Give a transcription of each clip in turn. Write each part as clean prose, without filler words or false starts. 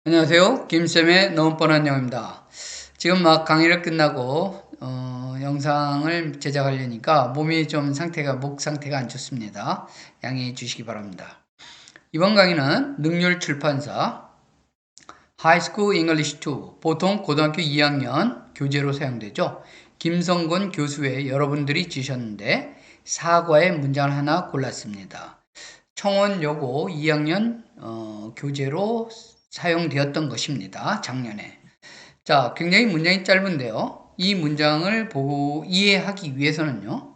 안녕하세요. 김쌤의 너무 뻔한 영어입니다. 지금 막 강의를 끝나고 영상을 제작하려니까 몸이 좀 목 상태가 안 좋습니다. 양해해 주시기 바랍니다. 이번 강의는 능률 출판사 하이스쿨 잉글리시 2 보통 고등학교 2학년 교재로 사용되죠. 김성곤 교수의 여러분들이 주셨는데 사과의 문장을 하나 골랐습니다. 청원여고 2학년 교재로 사용되었던 것입니다. 작년에. 자, 굉장히 문장이 짧은데요. 이 문장을 보고 이해하기 위해서는요.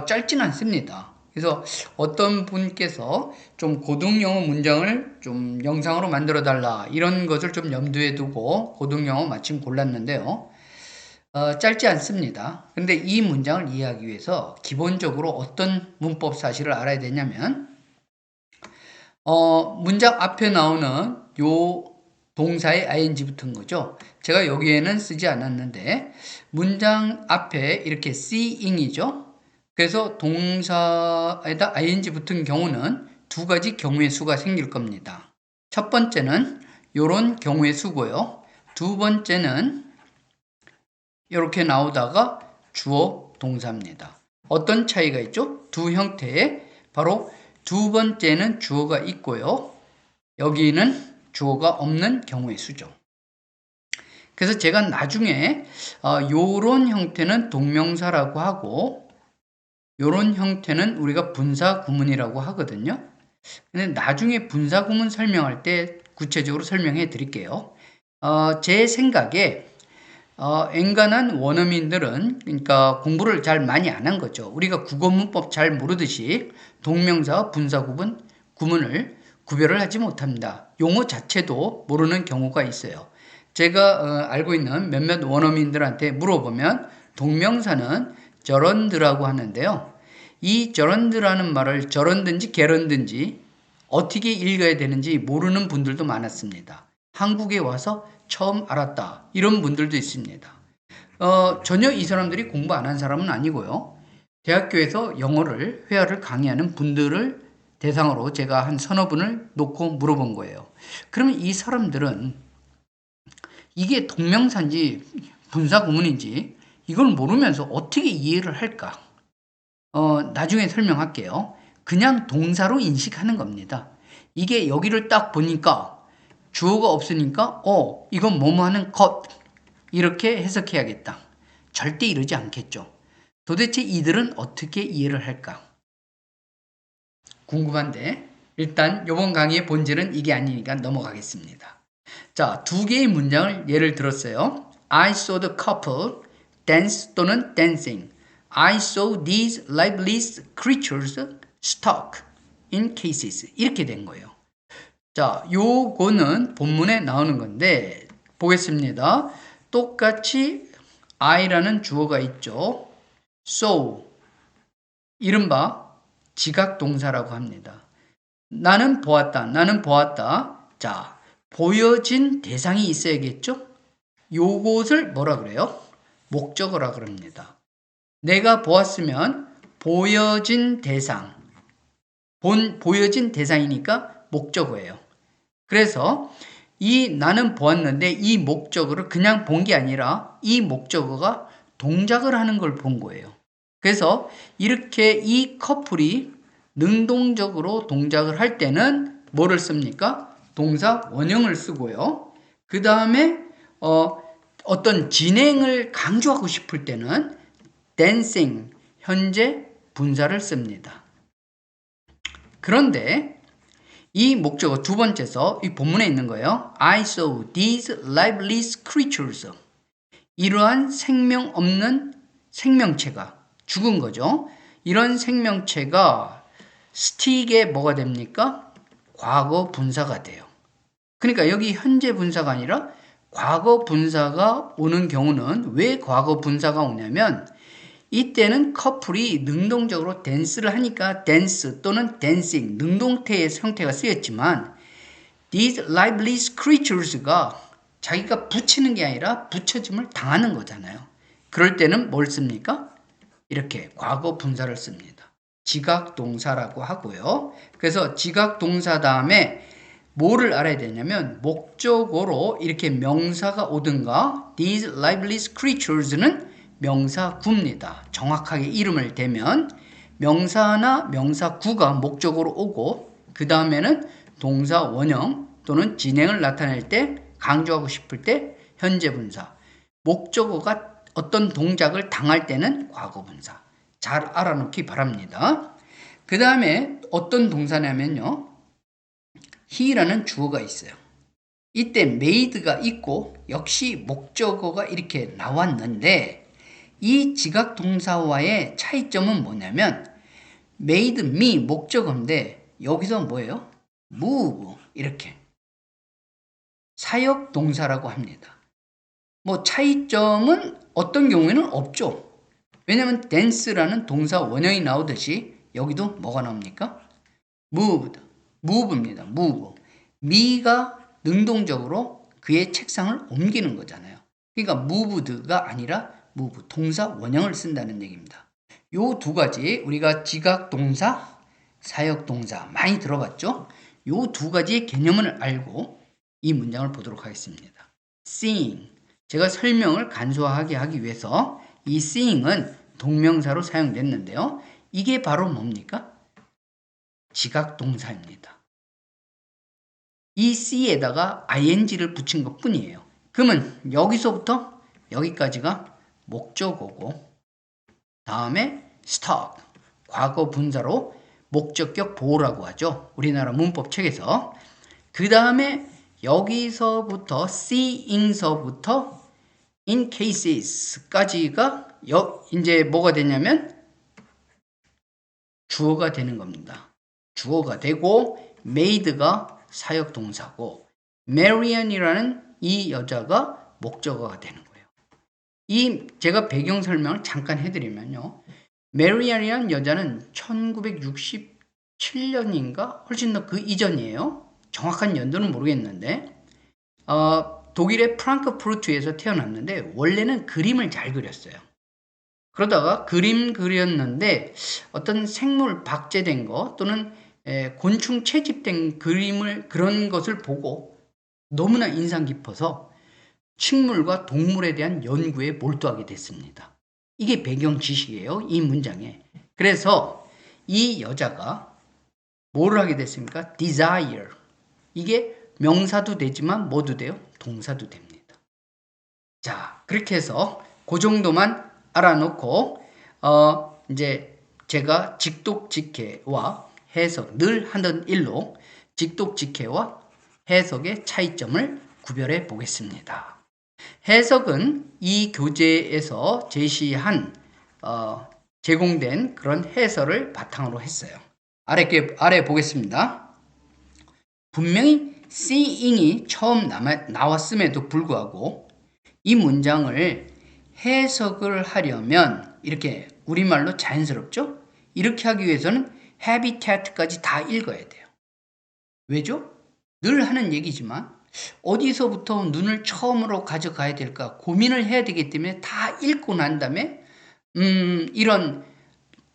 짧진 않습니다. 그래서 어떤 분께서 좀 고등영어 문장을 좀 영상으로 만들어 달라 이런 것을 좀 염두에 두고 고등영어 마침 골랐는데요. 짧지 않습니다. 근데 이 문장을 이해하기 위해서 기본적으로 어떤 문법 사실을 알아야 되냐면 문장 앞에 나오는 요 동사의 ing 붙은 거죠. 제가 여기에는 쓰지 않았는데 문장 앞에 이렇게 seeing이죠. 그래서 동사에다 ing 붙은 경우는 두 가지 경우의 수가 생길 겁니다. 첫 번째는 요런 경우의 수고요. 두 번째는 이렇게 나오다가 주어 동사입니다. 어떤 차이가 있죠? 두 형태의 바로 두 번째는 주어가 있고요. 여기는 주어가 없는 경우의 수죠. 그래서 제가 나중에 요런 형태는 동명사라고 하고 요런 형태는 우리가 분사 구문이라고 하거든요. 근데 나중에 분사 구문 설명할 때 구체적으로 설명해 드릴게요. 제 생각에 엔간한 원어민들은 그러니까 공부를 잘 많이 안 한 거죠. 우리가 국어 문법 잘 모르듯이 동명사와 분사 구문을 구별을 하지 못합니다. 용어 자체도 모르는 경우가 있어요. 제가 알고 있는 몇몇 원어민들한테 물어보면 동명사는 저런드라고 하는데요. 이 저런드라는 말을 저런든지 게런든지 어떻게 읽어야 되는지 모르는 분들도 많았습니다. 한국에 와서 처음 알았다. 이런 분들도 있습니다. 전혀 이 사람들이 공부 안 한 사람은 아니고요. 대학교에서 영어를, 회화를 강의하는 분들을 대상으로 제가 한 서너 분을 놓고 물어본 거예요. 그러면 이 사람들은 이게 동명사인지 분사 구문인지 이걸 모르면서 어떻게 이해를 할까? 나중에 설명할게요. 그냥 동사로 인식하는 겁니다. 이게 여기를 딱 보니까 주어가 없으니까 이건 뭐뭐 하는 것 이렇게 해석해야겠다. 절대 이러지 않겠죠. 도대체 이들은 어떻게 이해를 할까? 궁금한데 일단 이번 강의의 본질은 이게 아니니까 넘어가겠습니다. 자, 두 개의 문장을 예를 들었어요. I saw the couple dance 또는 dancing. I saw these lifeless creatures stuck in cases. 이렇게 된 거예요. 자, 요거는 본문에 나오는 건데 보겠습니다. 똑같이 I라는 주어가 있죠. So, 이른바 지각동사라고 합니다. 나는 보았다. 자, 보여진 대상이 있어야겠죠? 요것을 뭐라 그래요? 목적어라 그럽니다. 내가 보았으면 보여진 대상. 보여진 대상이니까 목적어예요. 그래서 나는 보았는데 이 목적어를 그냥 본 게 아니라 이 목적어가 동작을 하는 걸 본 거예요. 그래서 이렇게 이 커플이 능동적으로 동작을 할 때는 뭐를 씁니까? 동사 원형을 쓰고요. 그 다음에 어떤 진행을 강조하고 싶을 때는 dancing, 현재 분사를 씁니다. 그런데 이 목적어 두 번째서 이 본문에 있는 거예요. I saw these lifeless creatures. 이러한 생명 없는 생명체가 죽은 거죠. 이런 생명체가 스틱에 뭐가 됩니까? 과거 분사가 돼요. 그러니까 여기 현재 분사가 아니라 과거 분사가 오는 경우는 왜 과거 분사가 오냐면 이때는 커플이 능동적으로 댄스를 하니까 댄스 또는 댄싱 능동태의 형태가 쓰였지만 these lifeless creatures가 자기가 붙이는 게 아니라 붙여짐을 당하는 거잖아요. 그럴 때는 뭘 씁니까? 이렇게 과거 분사를 씁니다. 지각 동사라고 하고요. 그래서 지각 동사 다음에 뭐를 알아야 되냐면 목적어로 이렇게 명사가 오든가 these lifeless creatures는 명사구입니다. 정확하게 이름을 대면 명사나 명사구가 목적어로 오고 그 다음에는 동사 원형 또는 진행을 나타낼 때 강조하고 싶을 때 현재 분사, 목적어가 어떤 동작을 당할 때는 과거 분사. 잘 알아놓기 바랍니다. 그 다음에 어떤 동사냐면요. he라는 주어가 있어요. 이때 made가 있고 역시 목적어가 이렇게 나왔는데 이 지각 동사와의 차이점은 뭐냐면 made me 목적어인데 여기서 뭐예요? move 이렇게 사역 동사라고 합니다. 뭐 차이점은 어떤 경우에는 없죠. 왜냐면 dance라는 동사 원형이 나오듯이 여기도 뭐가 나옵니까? moved, move입니다. move. me가 능동적으로 그의 책상을 옮기는 거잖아요. 그러니까 moved가 아니라 move, 동사 원형을 쓴다는 얘기입니다. 요 두 가지 우리가 지각 동사, 사역 동사 많이 들어봤죠? 요 두 가지의 개념을 알고 이 문장을 보도록 하겠습니다. seeing. 제가 설명을 간소하게 하기 위해서 이 seeing은 동명사로 사용됐는데요. 이게 바로 뭡니까? 지각 동사입니다. 이 C에다가 ing를 붙인 것 뿐이에요. 그러면 여기서부터 여기까지가 목적어고 다음에 stop, 과거 분사로 목적격 보호라고 하죠. 우리나라 문법 책에서. 그 다음에 여기서부터 seeing서부터 in cases까지가 이제 뭐가 되냐면 주어가 되는 겁니다. 주어가 되고 made가 사역 동사고 Marian이라는 이 여자가 목적어가 되는 거예요. 제가 배경 설명을 잠깐 해드리면요. Marian이라는 여자는 1967년인가 훨씬 더 그 이전이에요. 정확한 연도는 모르겠는데 독일의 프랑크푸르트에서 태어났는데 원래는 그림을 잘 그렸어요. 그러다가 그림 그렸는데 어떤 생물 박제된 거 또는 곤충 채집된 그런 것을 보고 너무나 인상 깊어서 식물과 동물에 대한 연구에 몰두하게 됐습니다. 이게 배경 지식이에요. 이 문장에. 그래서 이 여자가 뭐를 하게 됐습니까? desire. 이게 명사도 되지만 뭐도 돼요? 동사도 됩니다. 자, 그렇게 해서 그 정도만 알아놓고 이제 제가 직독직해와 해석, 늘 하던 일로 직독직해와 해석의 차이점을 구별해 보겠습니다. 해석은 이 교재에서 제시한 제공된 그런 해설을 바탕으로 했어요. 아래 보겠습니다. 분명히 seeing이 처음 나왔음에도 불구하고 이 문장을 해석을 하려면 이렇게 우리말로 자연스럽죠? 이렇게 하기 위해서는 habitat까지 다 읽어야 돼요. 왜죠? 늘 하는 얘기지만 어디서부터 눈을 처음으로 가져가야 될까 고민을 해야 되기 때문에 다 읽고 난 다음에 이런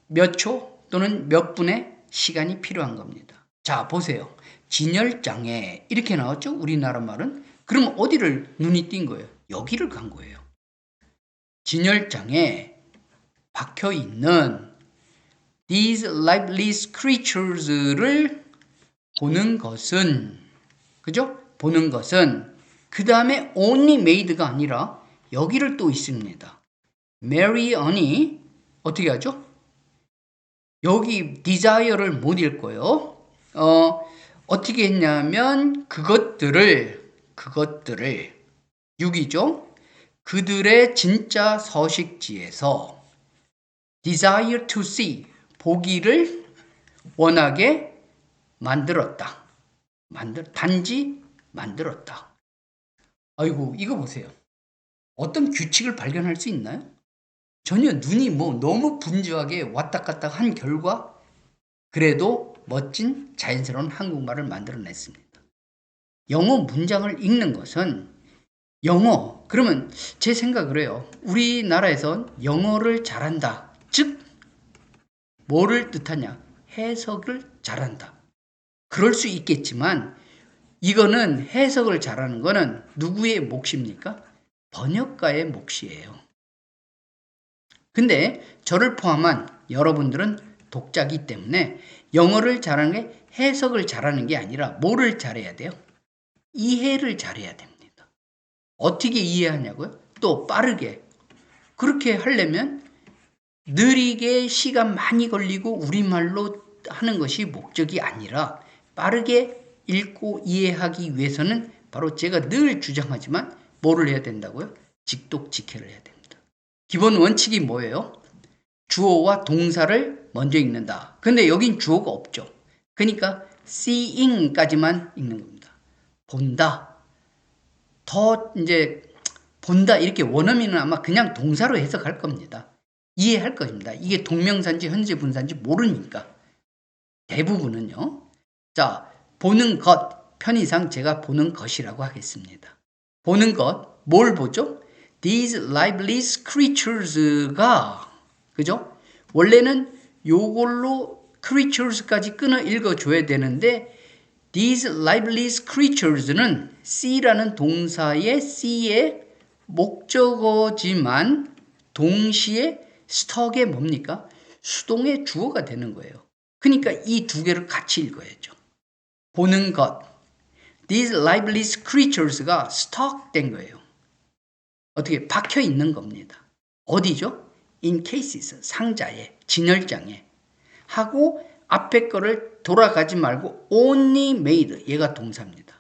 몇 초 또는 몇 분의 시간이 필요한 겁니다. 자, 보세요. 진열장애 이렇게 나왔죠? 우리나라 말은. 그럼 어디를 눈이 띈 거예요? 여기를 간 거예요. 진열장에 박혀있는 these lifeless creatures를 보는 것은, 그죠? 보는 것은 그 다음에 only made가 아니라 여기를 또 있습니다. Marian이 어떻게 하죠? 여기 desire를 못 읽고요. 어떻게 했냐면 그것들을 6이죠. 그들의 진짜 서식지에서 desire to see 보기를 원하게 만들었다. 단지 만들었다. 아이고 이거 보세요. 어떤 규칙을 발견할 수 있나요? 전혀 눈이 너무 분주하게 왔다 갔다 한 결과 그래도 멋진 자연스러운 한국말을 만들어냈습니다. 영어 문장을 읽는 것은 그러면 제 생각을 해요. 우리나라에선 영어를 잘한다. 즉 뭐를 뜻하냐? 해석을 잘한다. 그럴 수 있겠지만 이거는 해석을 잘하는 거는 누구의 몫입니까? 번역가의 몫이에요. 근데 저를 포함한 여러분들은 독자기 때문에 영어를 잘하는 게 해석을 잘하는 게 아니라 뭐를 잘해야 돼요? 이해를 잘해야 됩니다. 어떻게 이해하냐고요? 또 빠르게. 그렇게 하려면 느리게 시간 많이 걸리고 우리말로 하는 것이 목적이 아니라 빠르게 읽고 이해하기 위해서는 바로 제가 늘 주장하지만 뭐를 해야 된다고요? 직독직해를 해야 됩니다. 기본 원칙이 뭐예요? 주어와 동사를 먼저 읽는다. 근데 여긴 주어가 없죠. 그러니까 seeing까지만 읽는 겁니다. 본다. 더 이제 본다 이렇게 원어민은 아마 그냥 동사로 해석할 겁니다. 이해할 것입니다. 이게 동명사인지 현재 분사인지 모르니까. 대부분은요. 자, 보는 것, 편의상 제가 보는 것이라고 하겠습니다. 보는 것, 뭘 보죠? These lifeless creatures가, 그죠? 원래는 요걸로 creatures까지 끊어 읽어줘야 되는데 These lifeless creatures는 C라는 동사의 C의 목적어지만 동시에 스톡의 뭡니까? 수동의 주어가 되는 거예요. 그러니까 이 두 개를 같이 읽어야죠. 보는 것. These lifeless creatures가 스톡 된 거예요. 어떻게 박혀 있는 겁니다. 어디죠? In cases, 상자에, 진열장에. 하고 앞에 거를 돌아가지 말고 only made, 얘가 동사입니다.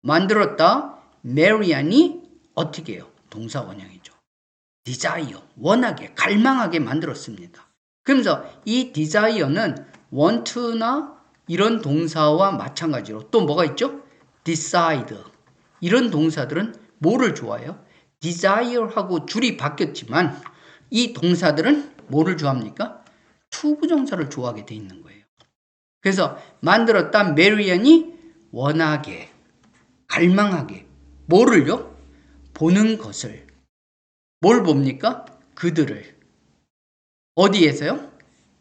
만들었다. Marian이 어떻게 해요? 동사 원형이죠. desire, 원하게, 갈망하게 만들었습니다. 그러면서 이 desire는 want나 이런 동사와 마찬가지로 또 뭐가 있죠? decide. 이런 동사들은 뭐를 좋아해요? desire하고 줄이 바뀌었지만 이 동사들은 뭐를 좋아합니까? 투부정사를 좋아하게 돼 있는 거예요. 그래서 만들었다 메리안이 원하게, 갈망하게, 뭐를요? 보는 것을. 뭘 봅니까? 그들을. 어디에서요?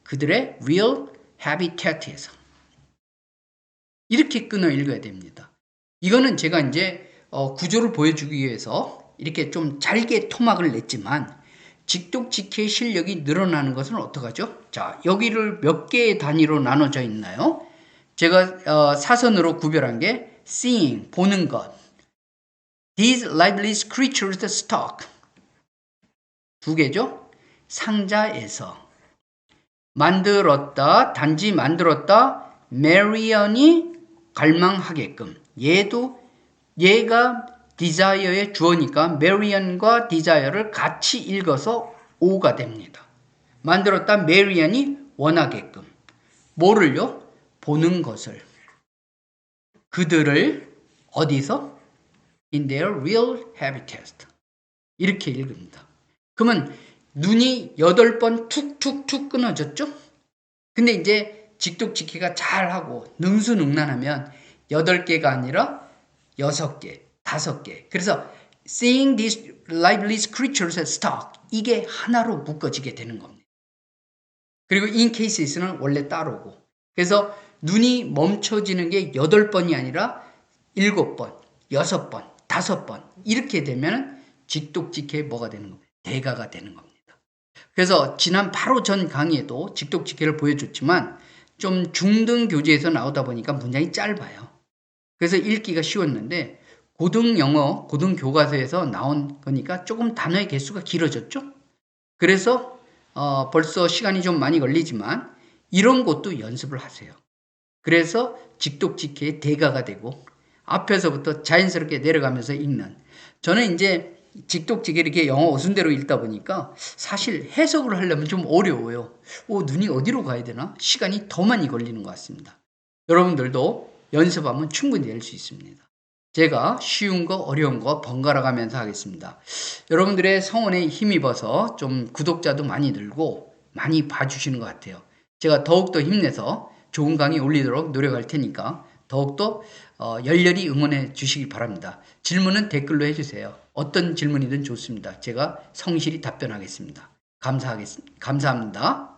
그들의 real habitat에서. 이렇게 끊어 읽어야 됩니다. 이거는 제가 이제 구조를 보여주기 위해서 이렇게 좀 잘게 토막을 냈지만 직독직해의 실력이 늘어나는 것은 어떡하죠? 자, 여기를 몇 개의 단위로 나눠져 있나요? 제가 사선으로 구별한 게 seeing, 보는 것. These lifeless creatures stock. 두 개죠? 상자에서. 만들었다, 단지 만들었다, Marian이 갈망하게끔. 얘가 desire의 주어니까 Marian과 desire를 같이 읽어서 O가 됩니다. 만들었다 Marian이 원하게끔. 뭐를요? 보는 것을. 그들을 어디서? In their real habitat. 이렇게 읽습니다. 그러면 눈이 8번 툭툭툭 끊어졌죠? 근데 이제 직독직해가 잘하고 능수능란하면 8개가 아니라 6개, 5개. 그래서 seeing these lifeless creatures as stock, 이게 하나로 묶어지게 되는 겁니다. 그리고 in cases는 원래 따로고. 그래서 눈이 멈춰지는 게 8번이 아니라 7번, 6번, 5번 이렇게 되면 직독직해 뭐가 되는 겁니다. 대가가 되는 겁니다. 그래서 지난 바로 전 강의에도 직독직해를 보여줬지만 좀 중등 교재에서 나오다 보니까 문장이 짧아요. 그래서 읽기가 쉬웠는데 고등 영어, 고등 교과서에서 나온 거니까 조금 단어의 개수가 길어졌죠. 그래서 벌써 시간이 좀 많이 걸리지만 이런 것도 연습을 하세요. 그래서 직독직해의 대가가 되고 앞에서부터 자연스럽게 내려가면서 읽는. 저는 이제 직독직해 이렇게 영어 어순대로 읽다 보니까 사실 해석을 하려면 좀 어려워요. 눈이 어디로 가야 되나? 시간이 더 많이 걸리는 것 같습니다. 여러분들도 연습하면 충분히 될 수 있습니다. 제가 쉬운 거 어려운 거 번갈아 가면서 하겠습니다. 여러분들의 성원에 힘입어서 좀 구독자도 많이 늘고 많이 봐주시는 것 같아요. 제가 더욱더 힘내서 좋은 강의 올리도록 노력할 테니까 더욱더 열렬히 응원해 주시기 바랍니다. 질문은 댓글로 해주세요. 어떤 질문이든 좋습니다. 제가 성실히 답변하겠습니다. 감사합니다.